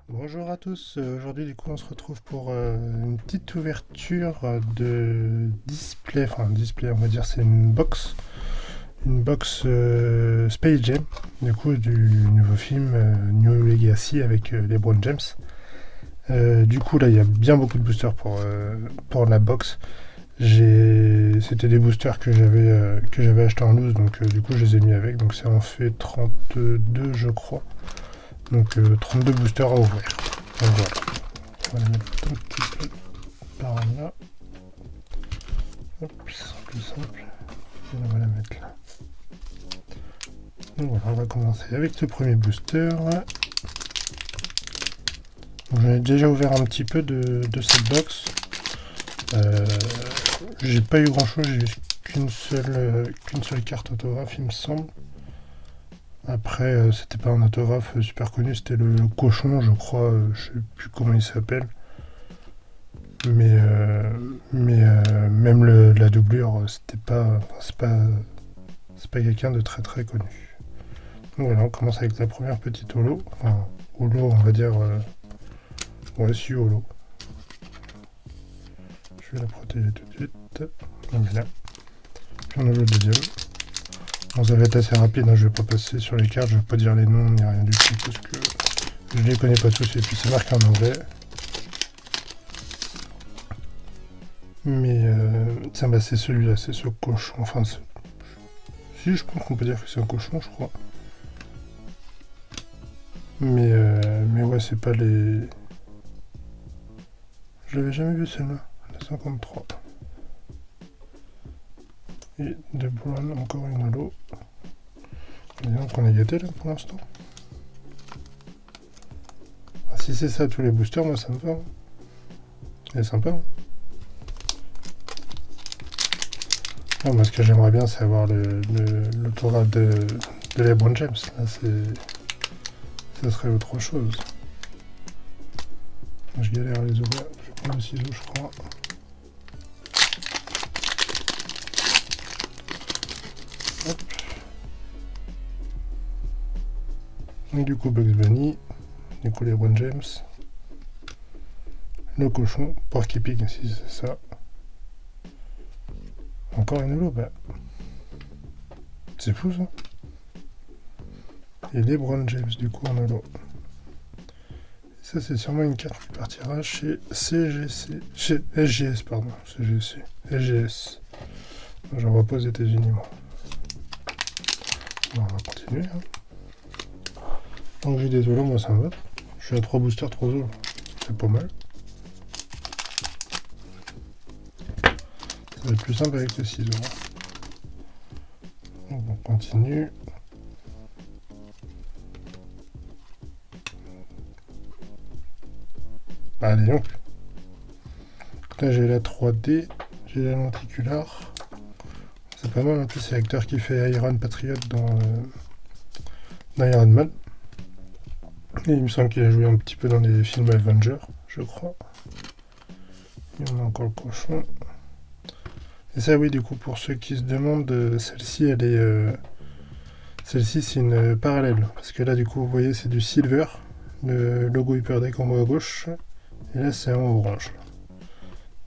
Bonjour à tous, aujourd'hui du coup on se retrouve pour une petite ouverture de display, enfin display on va dire c'est une box Space Jam, du coup du nouveau film New Legacy avec LeBron James. Du coup là il y a bien beaucoup de boosters pour la box. C'était des boosters que j'avais acheté en loose, donc du coup je les ai mis avec, donc ça en fait 32 je crois. Donc 32 boosters à ouvrir. Donc voilà. On va les mettre un petit peu par là. Hop, ça sera plus simple. Et on va la mettre là. Donc voilà, on va commencer avec le premier booster. J'en ai déjà ouvert un petit peu de cette box. J'ai pas eu grand chose, j'ai eu qu'une seule carte autographe il me semble. Après, c'était pas un autographe super connu, c'était le cochon, je crois, je sais plus comment il s'appelle. Mais même la doublure, c'est pas quelqu'un de très très connu. Donc voilà, on commence avec la première petite holo. Enfin, holo, on va dire. Ouais, si holo. Je vais la protéger tout de suite. On est là. Puis on ouvre le deuxième. Bon, ça va être assez rapide, hein, je vais pas passer sur les cartes, je vais pas dire les noms ni rien du tout parce que je les connais pas tous et puis c'est marqué en anglais. Mais tiens, bah c'est celui-là, c'est ce cochon. Enfin, si, je pense qu'on peut dire que c'est un cochon, je crois. Mais ouais, c'est pas les. Je l'avais jamais vu celle-là, la 53. Et de Brown, encore une holo. Donc on est gâté là pour l'instant. Ah, si c'est ça tous les boosters, moi ça me va. Hein. Elle est sympa. Hein. Oh, moi ce que j'aimerais bien c'est avoir l'autographe de LeBron James. Là, ça serait autre chose. Je galère à les ouvrir. Je vais prendre le ciseau je crois. Hop. Et du coup Bugs Bunny. Du coup LeBron James. Le cochon. Porky Pig si c'est ça. Encore une holo, bah. C'est fou ça. Et LeBron James du coup en holo. Ça c'est sûrement une carte qui partira chez CGC. Chez SGS pardon. CGC. SGS. J'en vois pas aux États-Unis moi. Bon, on va continuer. Hein. Donc j'ai des holos, moi ça me va. Je suis à 3 boosters, 3 holos. C'est pas mal. Ça va être plus simple avec le ciseau. Donc on continue. Allez donc. Là j'ai la 3D, j'ai la lenticular. C'est pas mal en plus, c'est l'acteur qui fait Iron Patriot dans Iron Man. Et il me semble qu'il a joué un petit peu dans les films Avengers, je crois. Et on a encore le cochon. Et ça oui du coup pour ceux qui se demandent, celle-ci elle est. Celle-ci c'est une parallèle. Parce que là du coup vous voyez c'est du silver. Le logo Hyper Deck en haut à gauche. Et là c'est en orange.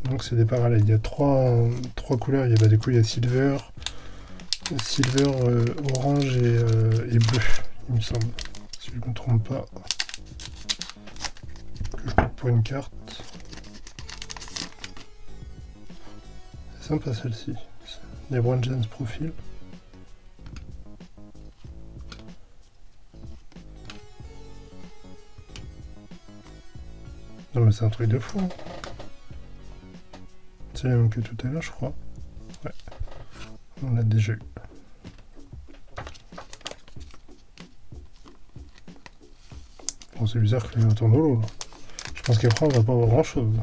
Donc c'est des parallèles. Il y a trois couleurs. Il y a, du coup il y a silver, orange et bleu, il me semble. Si je ne me trompe pas. Que je coupe pour une carte. C'est sympa celle-ci. LeBron James profil. Non mais c'est un truc de fou. Hein. C'est la même que tout à l'heure je crois. Ouais. On l'a déjà eu. Bon c'est bizarre qu'il y ait autant de l'eau là. Je pense qu'après on va pas avoir grand chose.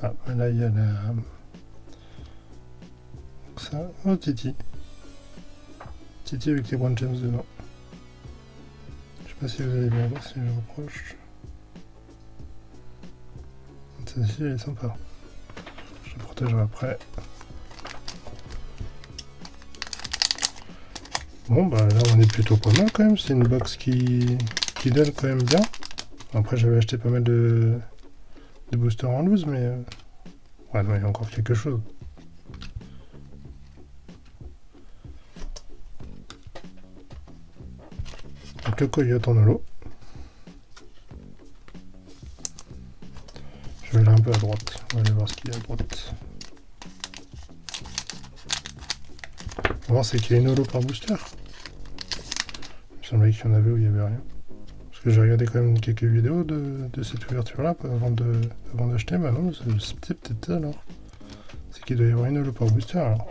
Ah là il y a la. Ça. Oh Titi. Titi avec les LeBron James dedans. Je sais pas si vous allez bien voir si je rapproche. celle-ci elle est sympa. Je la protégerai après. Bon bah là on est plutôt pas mal quand même, c'est une box qui donne quand même bien. Après j'avais acheté pas mal de boosters en loose mais... Ouais non il y a encore quelque chose. Donc le coyote en holo. Je vais aller un peu à droite, on va aller voir ce qu'il y a à droite. On va voir c'est qu'il y a une holo par booster. Il me semblait qu'il y en avait où il n'y avait rien. Parce que j'ai regardé quand même quelques vidéos de cette ouverture là avant d'acheter, bah non, c'est peut-être ça alors. C'est qu'il doit y avoir une holo par booster alors.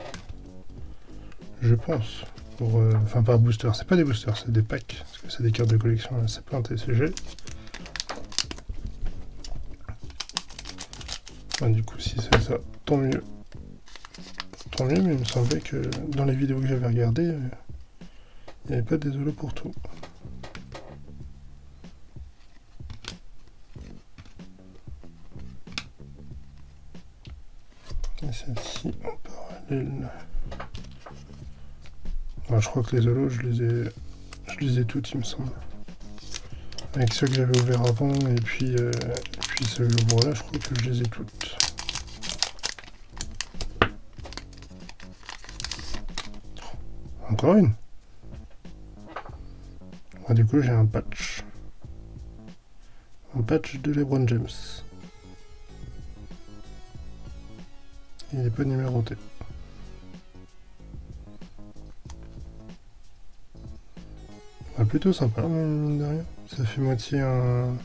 Je pense. Pour, enfin par booster, c'est pas des boosters, c'est des packs. Parce que c'est des cartes de collection, là c'est pas un TCG. Ah, du coup si c'est ça, tant mieux. Tant mieux, mais il me semblait que dans les vidéos que j'avais regardées, il n'y avait pas des holos pour tout. Et celle-ci en parallèle. Alors, je crois que les holos, je les ai toutes, il me semble. Avec ceux que j'avais ouverts avant et puis ceux que j'ouvre là, je crois que je les ai toutes. Encore une. Ah, du coup, j'ai un patch. Un patch de LeBron James. Il n'est pas numéroté. Ah, plutôt sympa, mine de rien. Ça fait moitié un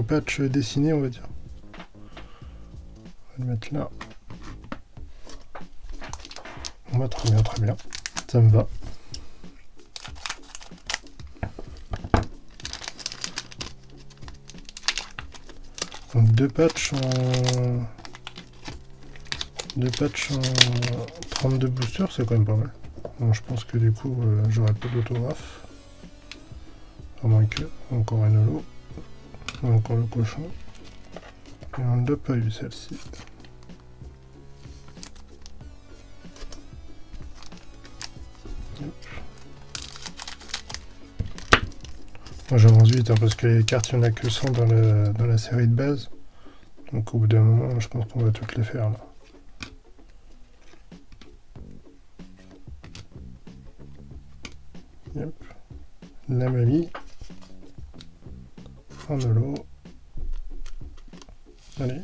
patch dessiné, on va dire. On va le mettre là. On va très bien, très bien. Ça me va. Donc deux patchs en 32 boosters, c'est quand même pas mal. Bon, je pense que du coup, j'aurai pas d'autographe. À moins que, encore un holo. Encore le cochon. Et on n'a pas eu celle-ci. Moi j'avance vite hein, parce que les cartes, il n'y en a que 100 dans la série de base. Donc au bout d'un moment, je pense qu'on va toutes les faire là. Yep. La mamie. En holo. Allez.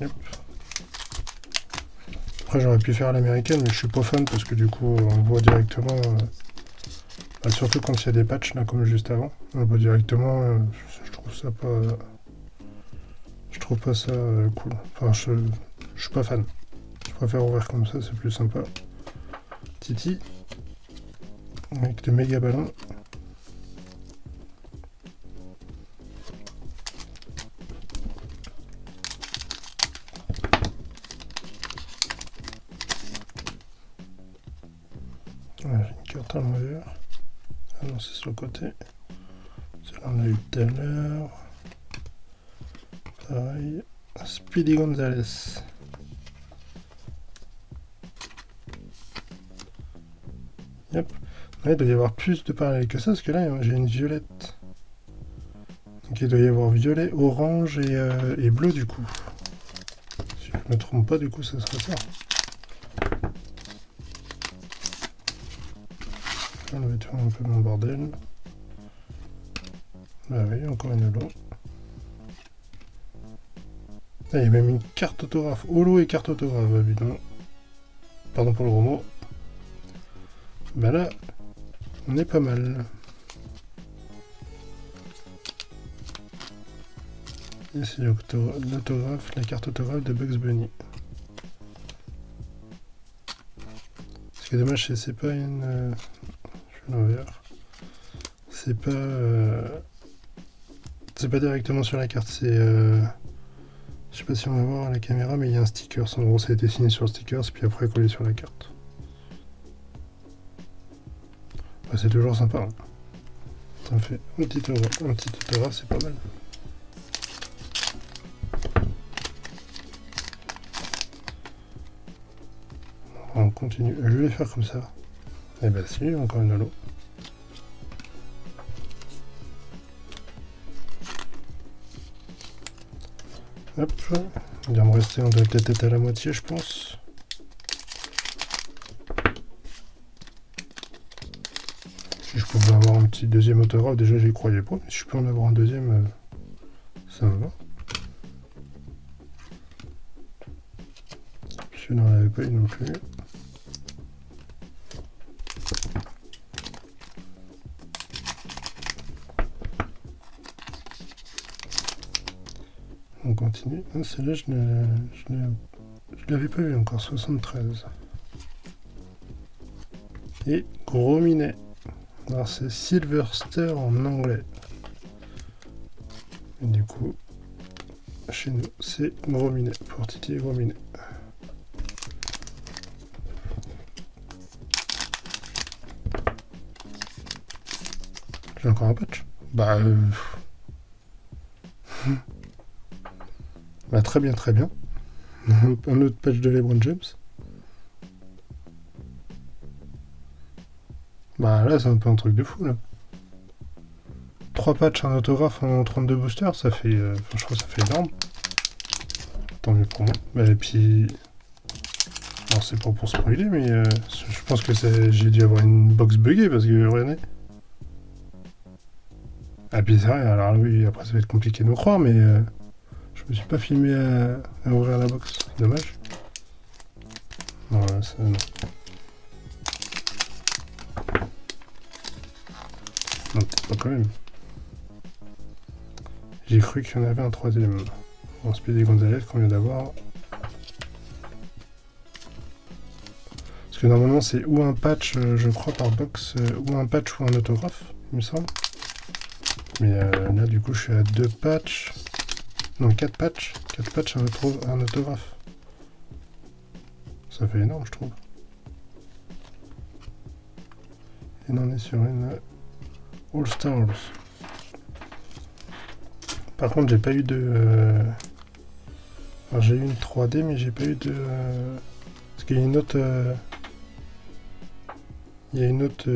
Yep. Après j'aurais pu faire l'américaine mais je suis pas fan parce que du coup on voit directement... surtout quand il y a des patchs là comme juste avant. On voit directement, je trouve ça pas... Je trouve pas ça cool. Enfin je suis pas fan. Je préfère ouvrir comme ça, c'est plus sympa. Titi. Avec de méga ballons. Voilà, j'ai une carte à l'envers. Ah non, c'est sur le côté. Celle-là, on a eu tout à l'heure. Pareil. Speedy Gonzalez. Yep. Ouais, il doit y avoir plus de parallèles que ça, parce que là, j'ai une violette. Donc il doit y avoir violet, orange et bleu, du coup. Si je me trompe pas, du coup, ça serait ça. On va tourner un peu mon bordel. Bah oui, encore une holo. Ah, il y a même une carte autographe. Holo et carte autographe, évidemment. Pardon pour le gros mot. Bah là, on est pas mal. Et c'est l'autographe, la carte autographe de Bugs Bunny. Ce qui est dommage, c'est pas une... je vais l'envers. C'est pas directement sur la carte, c'est... je sais pas si on va voir à la caméra, mais il y a un sticker. En gros, ça a été signé sur le sticker, puis après collé sur la carte. Bah, c'est toujours sympa. Hein. Ça me fait un petit autographe, c'est pas mal. On continue. Je vais faire comme ça. Et bah si, encore une holo. Hop. Il va me rester, on doit peut-être être à la moitié, je pense. Si je pouvais avoir un petit deuxième autographe, déjà j'y croyais pas. Mais si je peux en avoir un deuxième, ça me va. Je n'en avais pas eu non plus. On continue. Ah, celle-là, je l'avais pas vu encore, 73. Et Gros Minet. Alors c'est Silverster en anglais. Et du coup, chez nous, c'est Gros Minet. Pour titiller Gros Minet. J'ai encore un patch. Bah, bah très bien, très bien. Un autre patch de LeBron James. Bah là, c'est un peu un truc de fou, là. 3 patchs, un autographe en 32 boosters, ça fait... je crois que ça fait énorme. Tant mieux pour moi. Bah, et puis... Alors, c'est pas pour spoiler, mais je pense que j'ai dû avoir une box buggée, parce que, regardez. Ah, puis c'est vrai, alors oui, après ça va être compliqué de me croire, mais... je me suis pas filmé à ouvrir la box. Dommage. Non, ça, non. Non, peut-être pas quand même. J'ai cru qu'il y en avait un troisième. En Speedy Gonzalez qu'on vient d'avoir. Parce que normalement c'est ou un patch, je crois, par box, ou un patch ou un autographe, il me semble. Mais là du coup je suis à 2 patchs. Non, 4 patchs. 4 patchs, un autographe. Ça fait énorme, je trouve. Et là on est sur une All Stars. Par contre, j'ai pas eu de... Alors, j'ai eu une 3D, mais j'ai pas eu de... Parce qu'il y a une autre... Il y a une autre...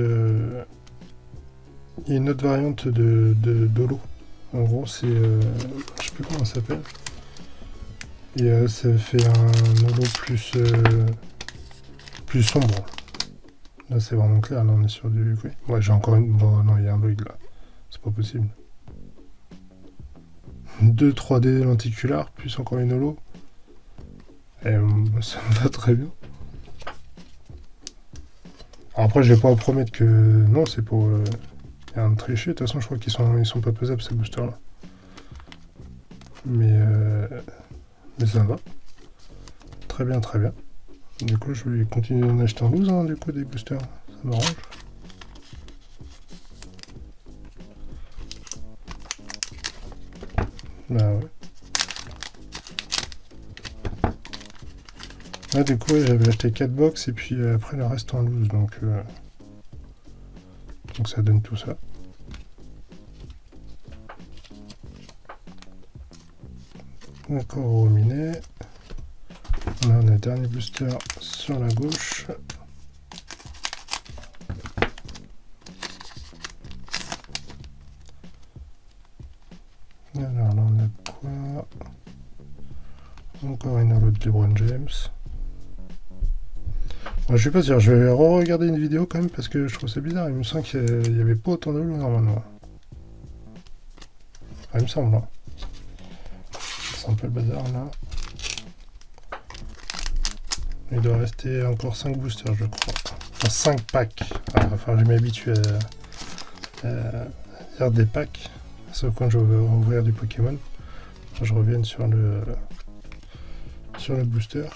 Il y a une autre variante de d'holo. En gros, c'est... je sais plus comment ça s'appelle. Et ça fait un holo plus... plus sombre. Là, c'est vraiment clair. Là, on est sur du... Oui. Ouais, j'ai encore une... Bon, non, il y a un bug, là. C'est pas possible. 2 3D lenticulaires, plus encore une holo. Et ça me va très bien. Alors après, je vais pas vous promettre que... Non, c'est pour... rien de tricher. De toute façon, je crois qu'ils sont pas pesables, ces boosters-là. Mais ça va. Très bien, très bien. Du coup, je vais continuer d'en acheter en loose, hein, du coup, des boosters. Ça m'arrange. Bah ouais. Là, du coup, ouais, j'avais acheté 4 box et puis après le reste en loose, donc ça donne tout ça. D'accord, au minet. Là, on a le dernier booster sur la gauche. Alors là, on a quoi? Encore une holo de LeBron James. Bon, je suis pas sûr, je vais re-regarder une vidéo quand même parce que je trouve ça bizarre. Il me semble qu'il n'y avait pas autant de holo normalement. Enfin, il me semble. Hein. C'est un peu le bazar là. Il doit rester encore 5 boosters, je crois. Enfin, 5 packs. Enfin, je m'habitue à faire des packs. Sauf quand je veux ouvrir du Pokémon. Je reviens sur le booster.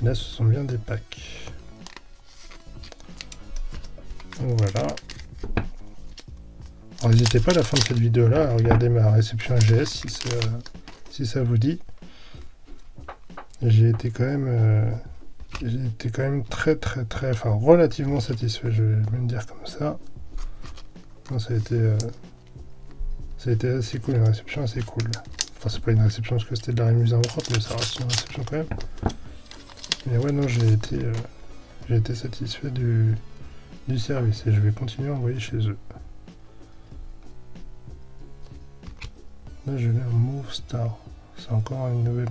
Et là, ce sont bien des packs. Donc, voilà. Alors, n'hésitez pas à la fin de cette vidéo là à regarder ma réception AGS si ça vous dit. J'ai été quand même très, enfin relativement satisfait, je vais même dire comme ça. Non, ça a été assez cool, une réception assez cool. Enfin, c'est pas une réception parce que c'était de la remise en propre, mais ça reste une réception quand même. Mais ouais, non, j'ai été satisfait du service et je vais continuer à envoyer chez eux. Là, je vais un Move Star. C'est encore une nouvelle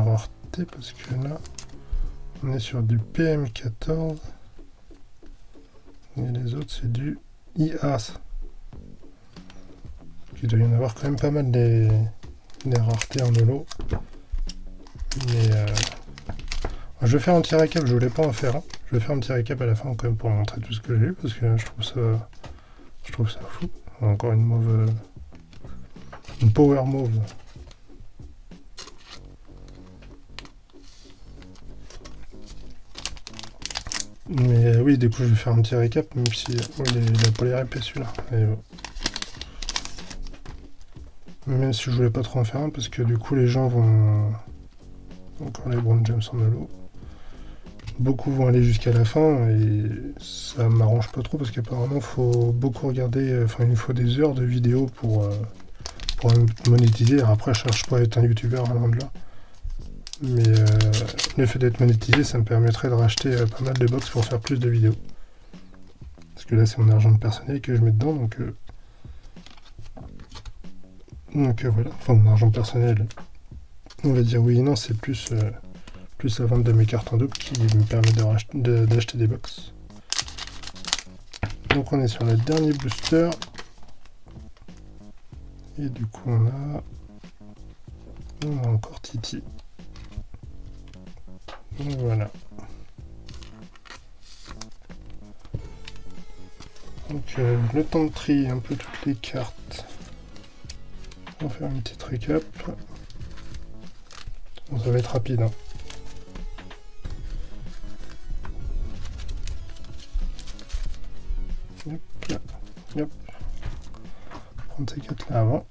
rareté parce que là, on est sur du PM14 et les autres, c'est du IA. Il doit y en avoir quand même pas mal des raretés en holo. Mais je vais faire un petit récap, je voulais pas en faire un. Je vais faire un petit récap à la fin quand même pour montrer tout ce que j'ai eu parce que je trouve ça fou. Encore une mauve. Une power move. Mais oui, du coup, je vais faire un petit récap, même si il a pas l'air épais celui-là. Même si je voulais pas trop en faire un, parce que du coup, les gens vont. Encore les Brown James en holo. Beaucoup vont aller jusqu'à la fin, et ça m'arrange pas trop, parce qu'apparemment, il faut beaucoup regarder. Enfin, il faut des heures de vidéos pour monétiser. Alors après, je cherche pas à être un youtubeur, loin de là. Mais le fait d'être monétisé, ça me permettrait de racheter pas mal de box pour faire plus de vidéos. Parce que là, c'est mon argent personnel que je mets dedans, donc voilà. Enfin, mon argent personnel, on va dire oui et non, c'est plus la vente de mes cartes en double qui me permet d'acheter des box. Donc on est sur le dernier booster. Et du coup, on a encore Titi. Donc voilà. Donc le temps de trier un peu toutes les cartes. On va faire une petite récap. Bon, ça va être rapide. Hein. Hop, hop. Prendre ces cartes là avant.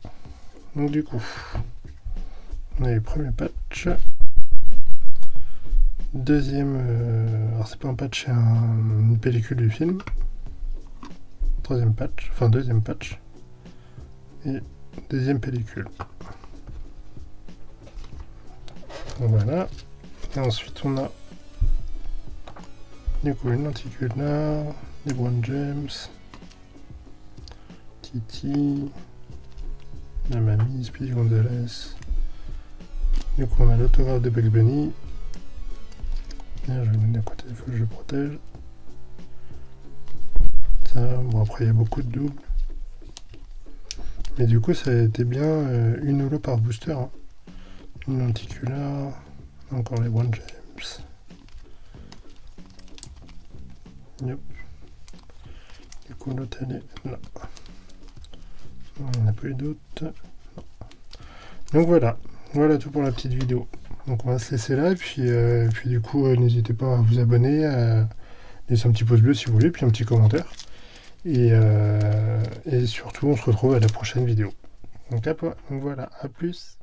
Donc du coup, on a les premiers patchs. Deuxième, alors c'est pas un patch, c'est une pellicule du film. Deuxième patch. Et deuxième pellicule. Donc voilà. Et ensuite on a du coup une lenticule là, des Brown James, Titi, la mamie, Speedy Gonzalez. Du coup on a l'autographe de Bugs Bunny. Bien, je vais mettre d'un côté, il faut que je protège. Ça, bon après il y a beaucoup de doubles. Mais du coup ça a été bien une holo par booster. Hein. Une lenticulaire, encore les Brown James. Yep. Du coup l'autre elle est là. On n'a pas eu d'autres. Donc voilà tout pour la petite vidéo. Donc on va se laisser là et puis du coup n'hésitez pas à vous abonner, à laisser un petit pouce bleu si vous voulez, puis un petit commentaire. Et surtout on se retrouve à la prochaine vidéo. Donc voilà, à plus.